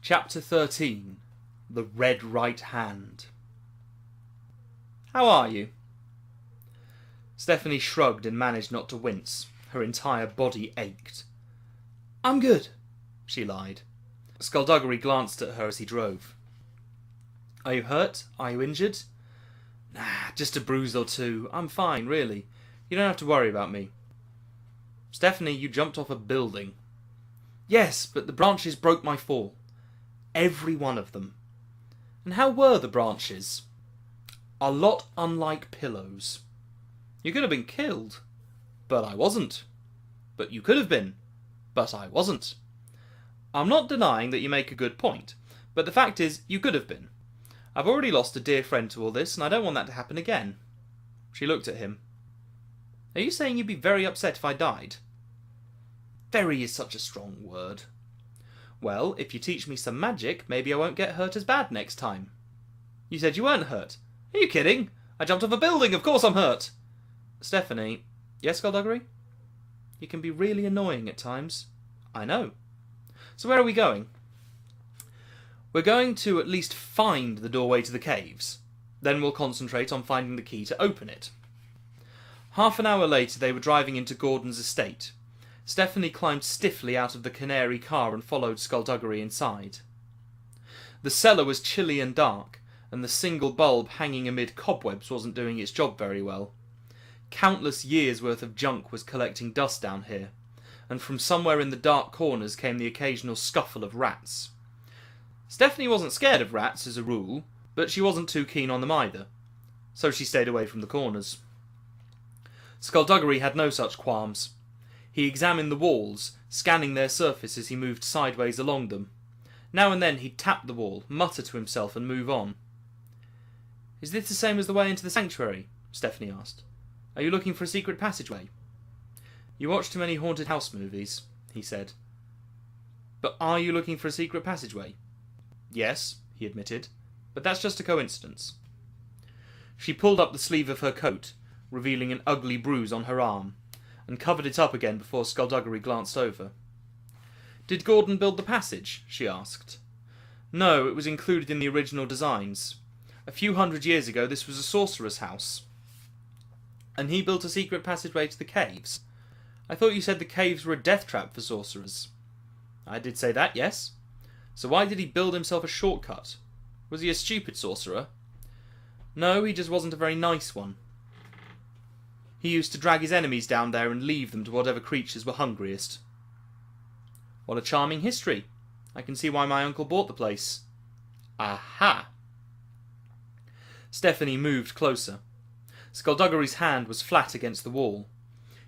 Chapter 13. The Red Right Hand. How are you? Stephanie shrugged and managed not to wince. Her entire body ached. I'm good, she lied. Skulduggery glanced at her as he drove. Are you hurt? Are you injured? Nah, just a bruise or two. I'm fine, really. You don't have to worry about me. Stephanie, you jumped off a building. Yes, but the branches broke my fall. Every one of them. And how were the branches? A lot unlike pillows. You could have been killed. But I wasn't. But you could have been. But I wasn't. I'm not denying that you make a good point, but the fact is, you could have been. I've already lost a dear friend to all this, and I don't want that to happen again. She looked at him. Are you saying you'd be very upset if I died? Very is such a strong word. Well, if you teach me some magic, maybe I won't get hurt as bad next time. You said you weren't hurt. Are you kidding? I jumped off a building, of course I'm hurt. Stephanie. Yes, Skulduggery? You can be really annoying at times. I know. So where are we going? We're going to at least find the doorway to the caves. Then we'll concentrate on finding the key to open it. Half an hour later they were driving into Gordon's estate. Stephanie climbed stiffly out of the canary car and followed Skulduggery inside. The cellar was chilly and dark, and the single bulb hanging amid cobwebs wasn't doing its job very well. Countless years' worth of junk was collecting dust down here, and from somewhere in the dark corners came the occasional scuffle of rats. Stephanie wasn't scared of rats as a rule, but she wasn't too keen on them either, so she stayed away from the corners. Skulduggery had no such qualms. He examined the walls, scanning their surface as he moved sideways along them. Now and then he'd tap the wall, mutter to himself and move on. Is this the same as the way into the sanctuary? Stephanie asked. Are you looking for a secret passageway? You watch too many haunted house movies, he said. But are you looking for a secret passageway? Yes, he admitted, but that's just a coincidence. She pulled up the sleeve of her coat, revealing an ugly bruise on her arm, and covered it up again before Skulduggery glanced over. Did Gordon build the passage? She asked. No, it was included in the original designs. A few hundred years ago this was a sorcerer's house. And he built a secret passageway to the caves. I thought you said the caves were a death trap for sorcerers. I did say that, yes. So why did he build himself a shortcut? Was he a stupid sorcerer? No, he just wasn't a very nice one. He used to drag his enemies down there and leave them to whatever creatures were hungriest. What a charming history. I can see why my uncle bought the place. Aha! Stephanie moved closer. Skulduggery's hand was flat against the wall.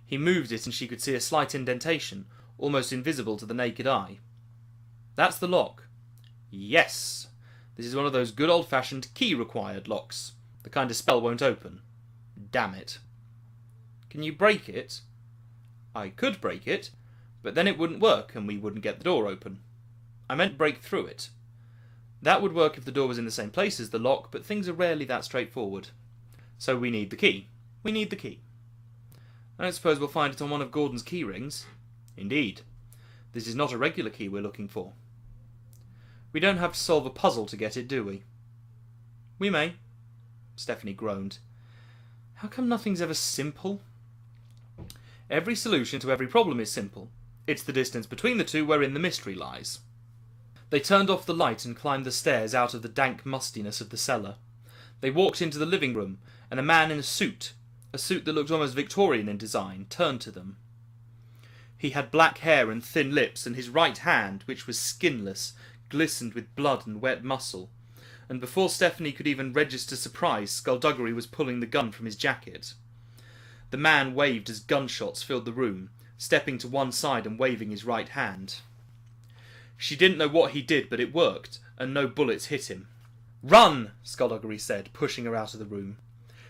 He moved it and she could see a slight indentation, almost invisible to the naked eye. That's the lock. Yes! This is one of those good old-fashioned key-required locks. The kind a spell won't open. Damn it. Can you break it? I could break it, but then it wouldn't work and we wouldn't get the door open. I meant break through it. That would work if the door was in the same place as the lock, but things are rarely that straightforward. So we need the key. We need the key. I don't suppose we'll find it on one of Gordon's key rings. Indeed. This is not a regular key we're looking for. We don't have to solve a puzzle to get it, do we? We may. Stephanie groaned. How come nothing's ever simple? Every solution to every problem is simple. It's the distance between the two wherein the mystery lies. They turned off the light and climbed the stairs out of the dank mustiness of the cellar. They walked into the living room, and a man in a suit that looked almost Victorian in design, turned to them. He had black hair and thin lips, and his right hand, which was skinless, glistened with blood and wet muscle, and before Stephanie could even register surprise, Skulduggery was pulling the gun from his jacket. The man waved as gunshots filled the room, stepping to one side and waving his right hand. She didn't know what he did, but it worked, and no bullets hit him. Run! Skulduggery said, pushing her out of the room.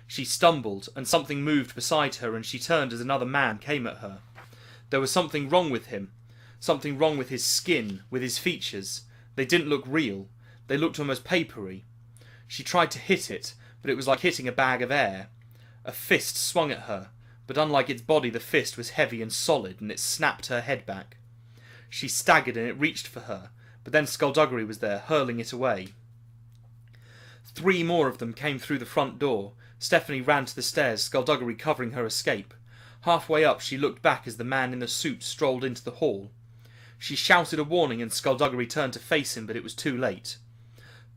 She stumbled, and something moved beside her, and she turned as another man came at her. There was something wrong with him. Something wrong with his skin, with his features. They didn't look real. They looked almost papery. She tried to hit it, but it was like hitting a bag of air. A fist swung at her, but unlike its body the fist was heavy and solid, and it snapped her head back. She staggered and it reached for her, but then Skulduggery was there, hurling it away. 3 more of them came through the front door. Stephanie ran to the stairs, Skulduggery covering her escape. Halfway up, she looked back as the man in the suit strolled into the hall. She shouted a warning and Skulduggery turned to face him, but it was too late.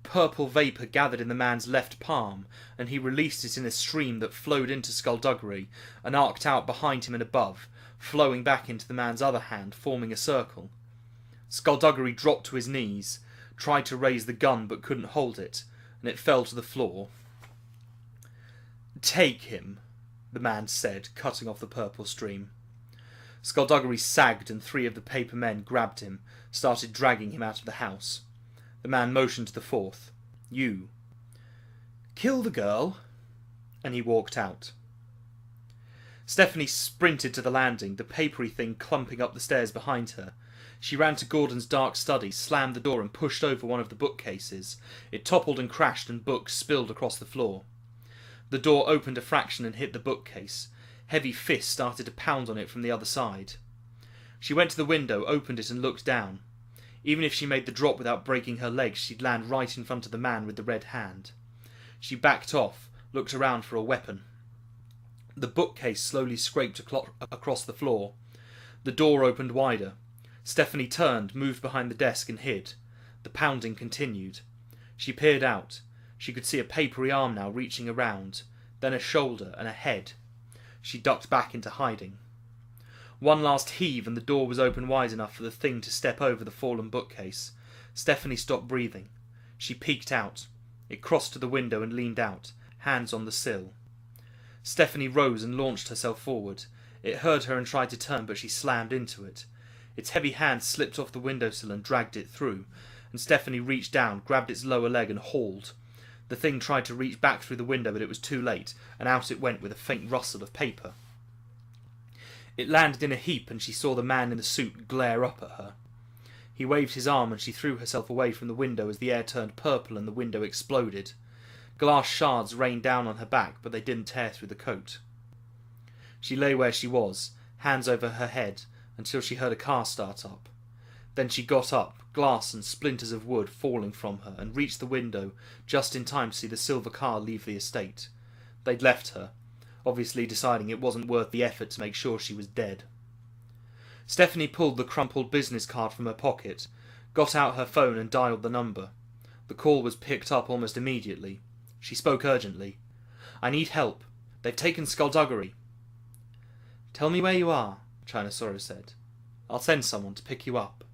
Purple vapour gathered in the man's left palm, and he released it in a stream that flowed into Skulduggery and arced out behind him and above, flowing back into the man's other hand, forming a circle. Skulduggery dropped to his knees, tried to raise the gun but couldn't hold it, and it fell to the floor. "Take him," the man said, cutting off the purple stream. Skulduggery sagged and 3 of the paper men grabbed him, started dragging him out of the house. The man motioned to the 4th. "You. Kill the girl," and he walked out. Stephanie sprinted to the landing, the papery thing clumping up the stairs behind her. She ran to Gordon's dark study, slammed the door and pushed over one of the bookcases. It toppled and crashed and books spilled across the floor. The door opened a fraction and hit the bookcase. Heavy fists started to pound on it from the other side. She went to the window, opened it and looked down. Even if she made the drop without breaking her legs, she'd land right in front of the man with the red hand. She backed off, looked around for a weapon. The bookcase slowly scraped across the floor. The door opened wider. Stephanie turned, moved behind the desk and hid. The pounding continued. She peered out. She could see a papery arm now reaching around, then a shoulder and a head. She ducked back into hiding. One last heave and the door was open wide enough for the thing to step over the fallen bookcase. Stephanie stopped breathing. She peeked out. It crossed to the window and leaned out, hands on the sill. Stephanie rose and launched herself forward. It heard her and tried to turn, but she slammed into it. Its heavy hand slipped off the windowsill and dragged it through, and Stephanie reached down, grabbed its lower leg and hauled. The thing tried to reach back through the window, but it was too late, and out it went with a faint rustle of paper. It landed in a heap, and she saw the man in the suit glare up at her. He waved his arm, and she threw herself away from the window as the air turned purple and the window exploded. Glass shards rained down on her back, but they didn't tear through the coat. She lay where she was, hands over her head, until she heard a car start up. Then she got up, glass and splinters of wood falling from her, and reached the window just in time to see the silver car leave the estate. They'd left her, obviously deciding it wasn't worth the effort to make sure she was dead. Stephanie pulled the crumpled business card from her pocket, got out her phone and dialed the number. The call was picked up almost immediately. She spoke urgently. "I need help. They've taken Skulduggery." "Tell me where you are," Chinosaurus said. "I'll send someone to pick you up."